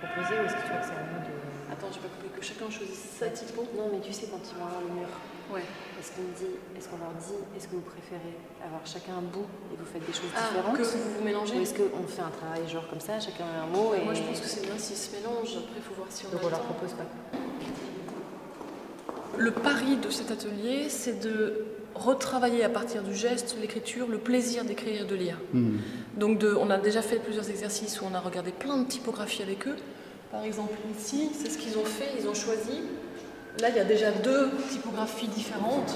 proposer ou est-ce que tu crois que c'est à nous de... Attends, j'ai pas compris que chacun choisisse sa typo. Non, mais tu sais, quand ils vont avoir le mur, Ouais. est-ce qu'on leur dit, est-ce que vous préférez avoir chacun un bout et vous faites des choses différentes, que vous vous mélangez. ou est-ce qu'on fait un travail genre comme ça, chacun a un mot et... Moi, je pense que c'est bien s'ils se mélangent. Après, il faut voir si on Donc a on le leur temps. propose pas. Le pari de cet atelier, c'est de retravailler à partir du geste, l'écriture, le plaisir d'écrire et de lire. Donc on a déjà fait plusieurs exercices où on a regardé plein de typographies avec eux. Par exemple ici, c'est ce qu'ils ont fait, ils ont choisi. Là, il y a déjà 2 typographies différentes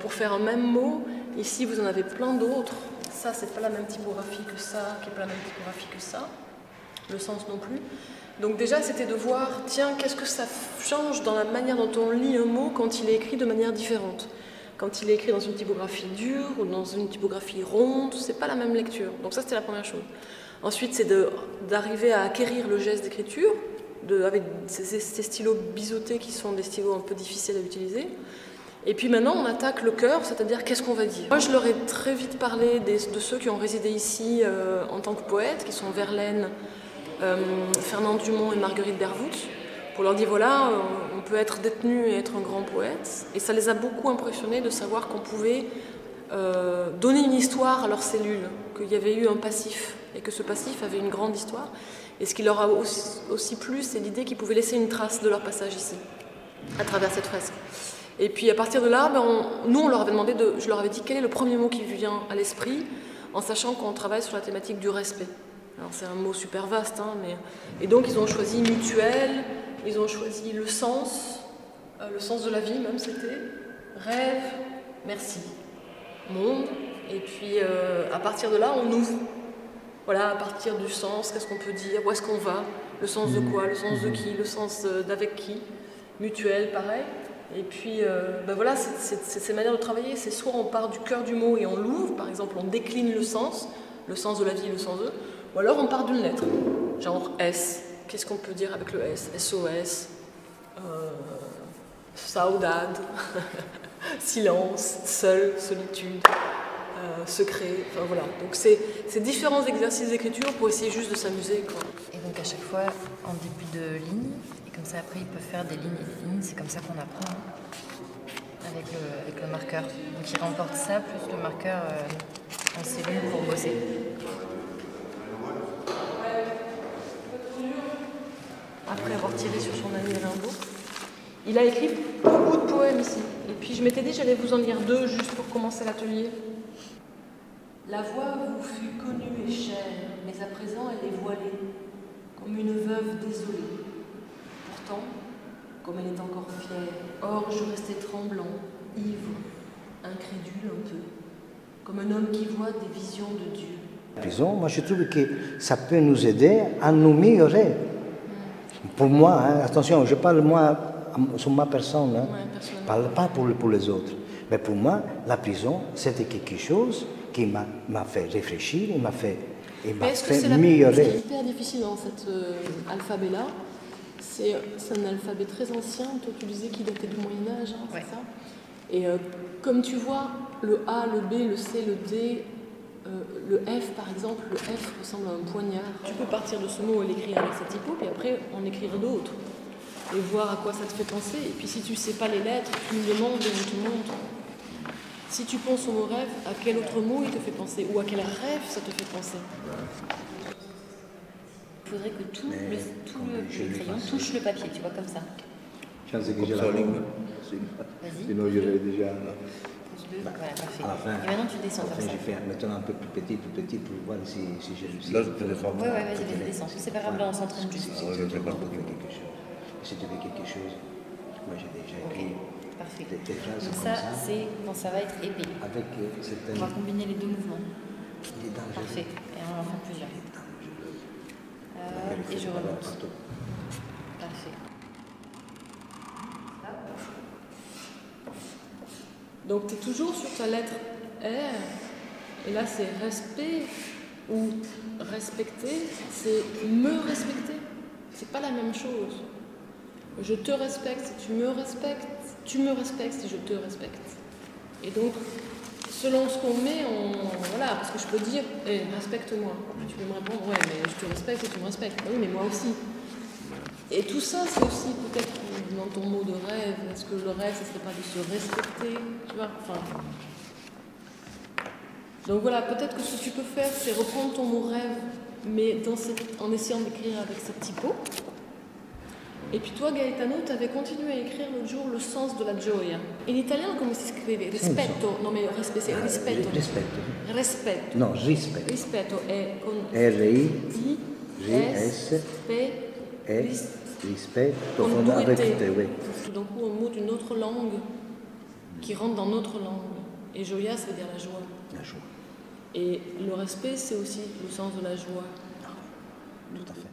pour faire un même mot. Ici, vous en avez plein d'autres. Ça, c'est pas la même typographie que ça, qui est pas la même typographie que ça. Le sens non plus. Donc déjà, c'était de voir, tiens, qu'est-ce que ça change dans la manière dont on lit un mot quand il est écrit de manière différente. Quand il est écrit dans une typographie dure ou dans une typographie ronde, c'est pas la même lecture. Donc ça, c'était la première chose. Ensuite, c'est d'arriver à acquérir le geste d'écriture, avec ces stylos biseautés qui sont des stylos un peu difficiles à utiliser. Et puis maintenant, on attaque le cœur, c'est-à-dire qu'est-ce qu'on va dire. Moi, je leur ai très vite parlé de ceux qui ont résidé ici en tant que poètes, qui sont Verlaine, Fernand Dumont et Marguerite Bervout, pour leur dire voilà, on peut être détenu et être un grand poète. Et ça les a beaucoup impressionnés de savoir qu'on pouvait donner une histoire à leurs cellules, qu'il y avait eu un passif et que ce passif avait une grande histoire. Et ce qui leur a aussi plu, c'est l'idée qu'ils pouvaient laisser une trace de leur passage ici, à travers cette fresque. Et puis à partir de là, nous on leur avait demandé, je leur avais dit quel est le premier mot qui vous vient à l'esprit, en sachant qu'on travaille sur la thématique du respect. Alors c'est un mot super vaste, hein, et donc ils ont choisi mutuel, ils ont choisi le sens de la vie même c'était, rêve, merci, monde, et puis à partir de là on ouvre. Voilà, à partir du sens, qu'est-ce qu'on peut dire, où est-ce qu'on va, le sens de quoi, le sens de qui, le sens d'avec qui, mutuel, pareil. Et puis, voilà, c'est ces manières de travailler, c'est soit on part du cœur du mot et on l'ouvre, par exemple, on décline le sens de la vie, le sens de, ou alors on part d'une lettre, genre S. Qu'est-ce qu'on peut dire avec le S? SOS, saudade, silence, seul, solitude. Secret, enfin voilà. Donc c'est différents exercices d'écriture pour essayer juste de s'amuser. Et donc à chaque fois, en début de ligne, et comme ça après ils peuvent faire des lignes et des lignes, c'est comme ça qu'on apprend avec le marqueur. Donc ils remportent ça plus le marqueur en cellule pour bosser. Après avoir tiré sur son ami Rimbaud, il a écrit beaucoup de poèmes ici. Et puis je m'étais dit j'allais vous en lire 2 juste pour commencer l'atelier. La voix vous fut connue et chère, mais à présent elle est voilée, comme une veuve désolée. Pourtant, comme elle est encore fière, or je restais tremblant, ivre, incrédule un peu, comme un homme qui voit des visions de Dieu. La prison, moi je trouve que ça peut nous aider à nous améliorer. Pour moi, hein, attention, je parle moi sur ma personne, hein, je ne parle pas pour les autres. Mais pour moi, la prison, c'était quelque chose qui m'a fait réfléchir, il m'a fait améliorer. Ce qui est hyper difficile dans cet alphabet-là, c'est un alphabet très ancien. Toi, tu disais qu'il datait du Moyen-Âge, hein, ouais. C'est ça? Et comme tu vois, le A, le B, le C, le D, le F par exemple, le F ressemble à un poignard. Tu peux partir de ce mot et l'écrire avec cette typo, puis après en écrire d'autres. Et voir à quoi ça te fait penser. Et puis si tu ne sais pas les lettres, tu me demandes et je te montre. Si tu penses au mot rêve, à quel autre mot il te fait penser? Ou à quel rêve ça te fait penser? Il faudrait que tout le crayon touche le papier, tu vois, comme ça. Chance que j'ai la ligne. Vas-y. Sinon, j'aurais déjà. Voilà, parfait. À la fin. Et maintenant tu descends comme ça. Je fais maintenant un peu plus petit pour voir si j'ai réussi. Là, je peux descendre. Ouais, vas-y, descends. C'est pas grave, là on s'entraîne juste. Si tu veux quelque chose, moi j'ai déjà écrit Parfait. des phrases Donc comme ça, ça. c'est quand ça va être épais. Avec cette. On va combiner les 2 mouvements. Il est dangereux. Parfait. Et on en fait plusieurs. Et je remonte. Parfait. Donc tu es toujours sur ta lettre R, et là c'est respect ou respecter, c'est me respecter. C'est pas la même chose. Je te respecte si tu me respectes si je te respecte. Et donc selon ce qu'on met, voilà, parce que je peux dire, respecte-moi. Tu peux me répondre, ouais, mais je te respecte et tu me respectes. Oui, mais moi aussi. Et tout ça, c'est aussi peut-être dans ton mot de rêve. Est-ce que le rêve, ce serait pas de se respecter, tu vois, enfin. Donc voilà, peut-être que ce que tu peux faire, c'est reprendre ton mot rêve, mais en essayant d'écrire avec cette typo. E poi tu, Gaetano, tu avais continué à écrire l'autre jour le sens de la gioia. In italiano come si scrive? Rispetto, no, meglio, rispetto. Rispetto. Rispetto. No, rispetto. Rispetto è con R-I-G-S-P-E, rispetto, con avec due T, oui. Tout d'un coup, un mot d'une autre langue qui rentre dans notre langue. Et gioia, ça veut dire la joie. La joie. Et le respect, c'est aussi le sens de la joie. Tout à fait.